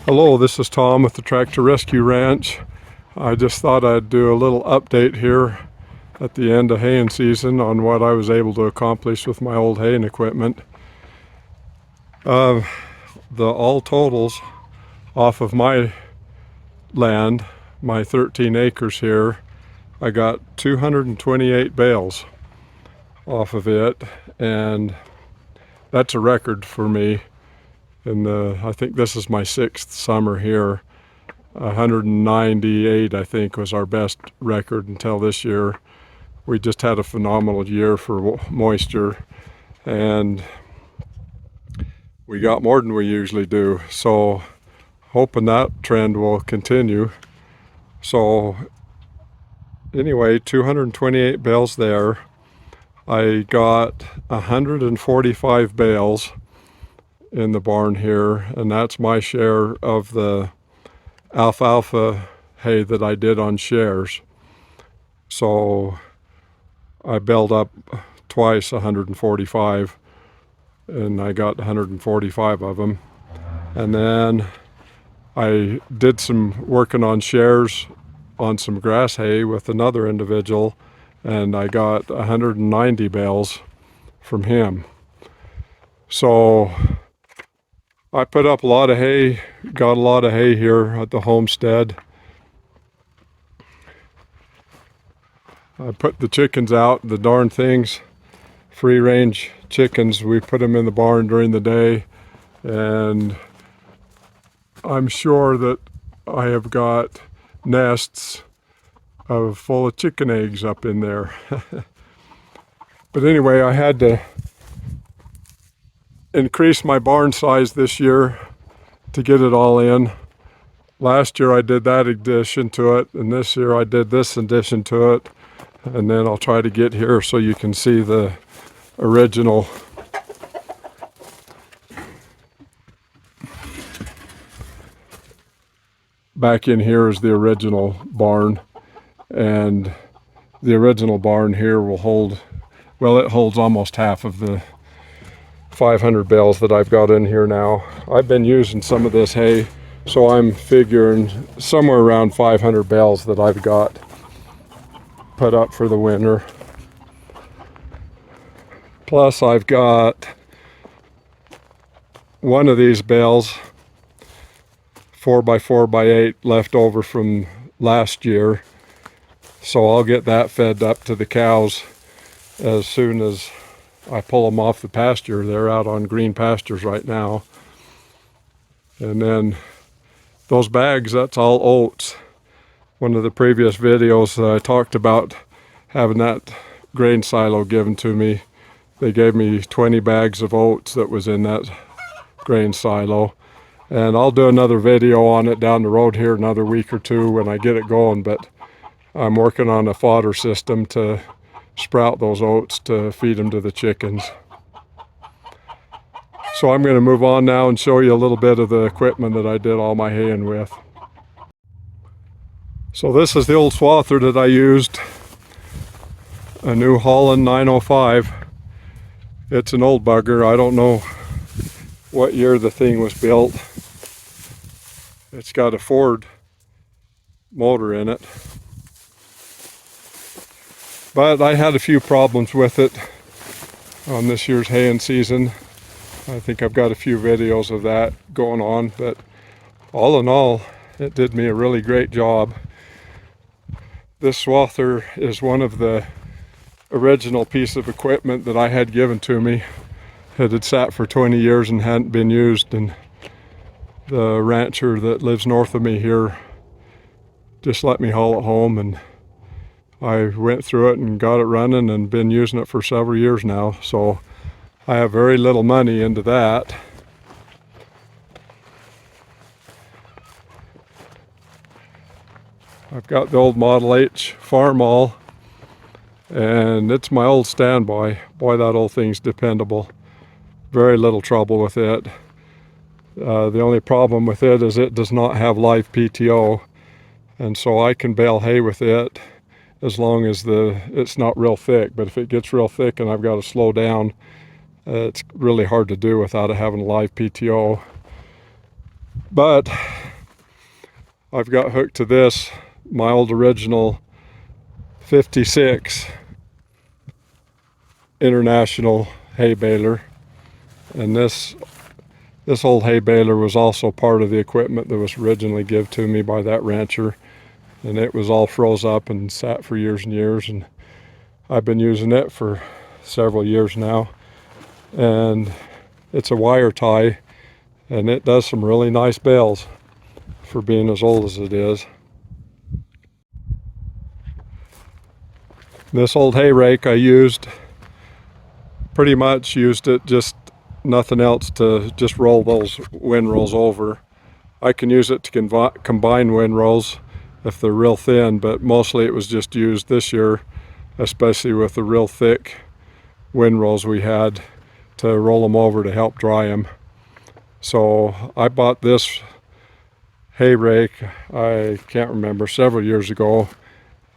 Hello, this is Tom with the Tractor Rescue Ranch. I just thought I'd do a little update here at the end of haying season on what I was able to accomplish with my old haying equipment. The all totals off of my land, my 13 acres here, I got 228 bales off of it, and that's a record for me. And I think this is my 6th summer here. 198, I think, was our best record until this year. We just had a phenomenal year for moisture, and we got more than we usually do. So hoping that trend will continue. So anyway, 228 bales there. I got 145 bales in the barn here, and that's my share of the alfalfa hay that I did on shares. So I baled up twice 145, and I got 145 of them. And then I did some working on shares on some grass hay with another individual, and I got 190 bales from him. So I put up a lot of hay, got a lot of hay here at the homestead. I put the chickens out, the darn things, free range chickens. We put them in the barn during the day, and I'm sure that I have got nests full of chicken eggs up in there. But anyway, I had to increase my barn size this year to get it all in. Last year I did that addition to it, and this year I did this addition to it. And then I'll try to get here so you can see the original back in here is the original barn, and the original barn here will hold, well, it holds almost half of the 500 bales that I've got in here now. I've been using some of this hay, so I'm figuring somewhere around 500 bales that I've got put up for the winter. Plus I've got one of these bales, 4x4x8, left over from last year, so I'll get that fed up to the cows as soon as I pull them off the pasture. They're out on green pastures right now. And then those bags, that's all oats. One of the previous videos I talked about having that grain silo given to me. They gave me 20 bags of oats that was in that grain silo. And I'll do another video on it down the road here another week or two when I get it going, but I'm working on a fodder system to sprout those oats to feed them to the chickens. So I'm going to move on now and show you a little bit of the equipment that I did all my haying with. So this is the old swather that I used, a New Holland 905. It's an old bugger. I don't know what year the thing was built. It's got a Ford motor in it. But I had a few problems with it on this year's haying season. I think I've got a few videos of that going on, but all in all, it did me a really great job. This swather is one of the original piece of equipment that I had given to me. It had sat for 20 years and hadn't been used, and the rancher that lives north of me here just let me haul it home, and I went through it and got it running and been using it for several years now. So I have very little money into that. I've got the old Model H Farmall, and it's my old standby. Boy, that old thing's dependable. Very little trouble with it. The only problem with it is it does not have live PTO, and so I can bale hay with it as long as it's not real thick. But if it gets real thick and I've got to slow down, it's really hard to do without it having live PTO. But I've got hooked to this, my old original 56 International hay baler, and this old hay baler was also part of the equipment that was originally given to me by that rancher, and it was all froze up and sat for years and years, and I've been using it for several years now. And it's a wire tie, and it does some really nice bales for being as old as it is. This old hay rake I used it just nothing else to just roll those windrows over. I can use it to combine windrows if they're real thin, but mostly it was just used this year, especially with the real thick windrows we had, to roll them over to help dry them. So I bought this hay rake, I can't remember, several years ago.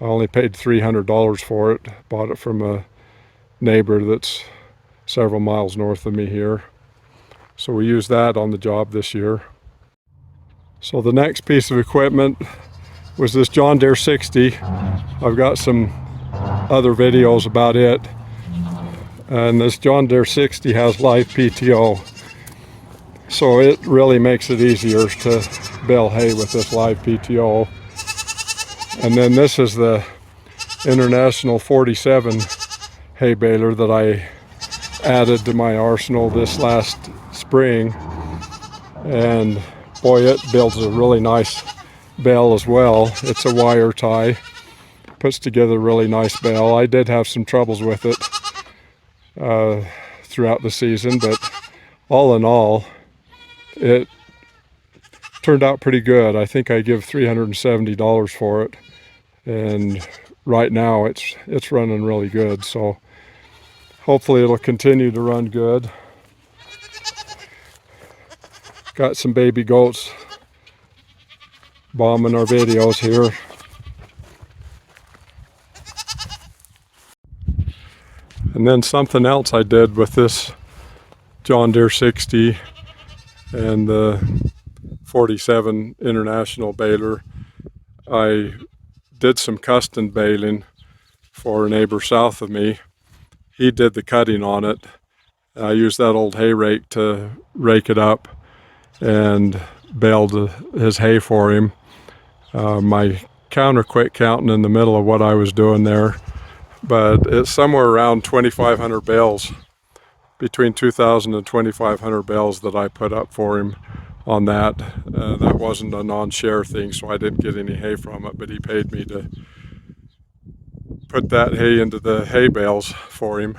I only paid $300 for it. Bought it from a neighbor that's several miles north of me here. So we used that on the job this year. So the next piece of equipment was this John Deere 60. I've got some other videos about it. And this John Deere 60 has live PTO. So it really makes it easier to bale hay with this live PTO. And then this is the International 47 hay baler that I added to my arsenal this last spring. And boy, it builds a really nice bale as well. It's a wire tie, puts together a really nice bale. I did have some troubles with it throughout the season, but all in all, it turned out pretty good. I think I give $370 for it, and right now it's running really good. So hopefully it'll continue to run good. Got some baby goats bombing our videos here. And then something else I did with this John Deere 60 and the 47 International baler, I did some custom baling for a neighbor south of me. He did the cutting on it. I used that old hay rake to rake it up and baled his hay for him. My counter quit counting in the middle of what I was doing there, but it's somewhere around 2,500 bales, between 2,000 and 2,500 bales that I put up for him on that. That wasn't a non-share thing, so I didn't get any hay from it, but he paid me to put that hay into the hay bales for him.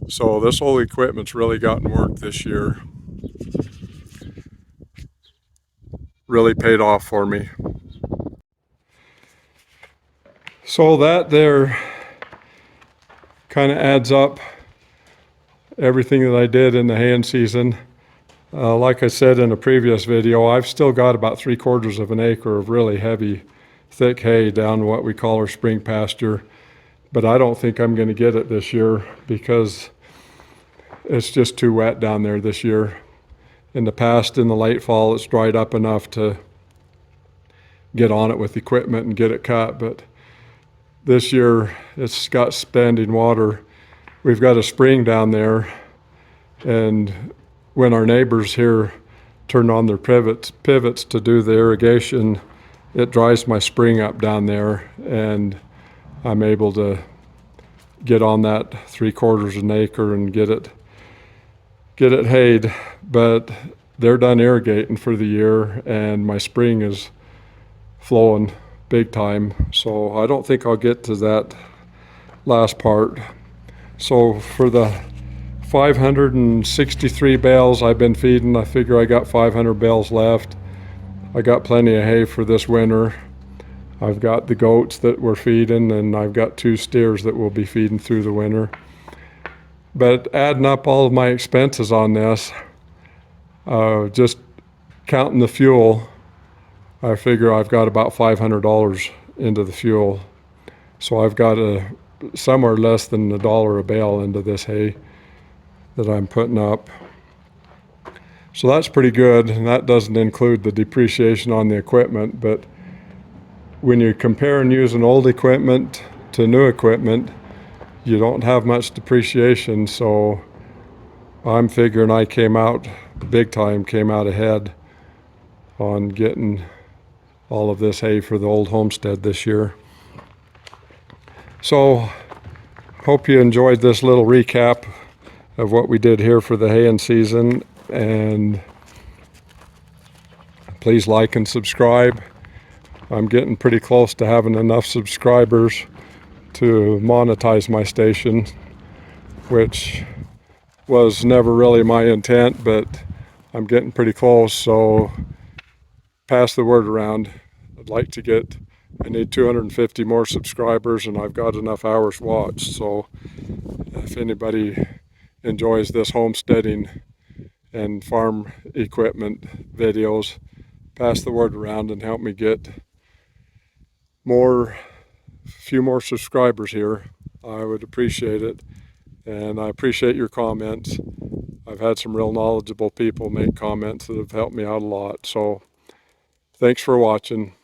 So this whole equipment's really gotten work this year. Really paid off for me. So that there kind of adds up everything that I did in the haying season. Like I said in a previous video, I've still got about 3/4 of an acre of really heavy, thick hay down what we call our spring pasture, but I don't think I'm going to get it this year because it's just too wet down there this year. In the past, in the late fall, it's dried up enough to get on it with equipment and get it cut, but this year it's got standing water. We've got a spring down there, and when our neighbors here turn on their pivots to do the irrigation, it dries my spring up down there, and I'm able to get on that 3/4 of an acre and get it hayed. But they're done irrigating for the year, and my spring is flowing big time, so I don't think I'll get to that last part. So for the 563 bales I've been feeding, I figure I got 500 bales left. I got plenty of hay for this winter. I've got the goats that we're feeding, and I've got 2 steers that we'll be feeding through the winter. But adding up all of my expenses on this, just counting the fuel, I figure I've got about $500 into the fuel. So I've got somewhere less than $1 a bale into this hay that I'm putting up. So that's pretty good, and that doesn't include the depreciation on the equipment. But when you compare and use an old equipment to new equipment, you don't have much depreciation. So I'm figuring I came out ahead on getting all of this hay for the old homestead this year. So hope you enjoyed this little recap of what we did here for the haying season, and please like and subscribe. I'm getting pretty close to having enough subscribers to monetize my station, which was never really my intent, but I'm getting pretty close, so pass the word around. I need 250 more subscribers, and I've got enough hours watched. So if anybody enjoys this homesteading and farm equipment videos, pass the word around and help me get a few more subscribers here. I would appreciate it, and I appreciate your comments. I've had some real knowledgeable people make comments that have helped me out a lot. So thanks for watching.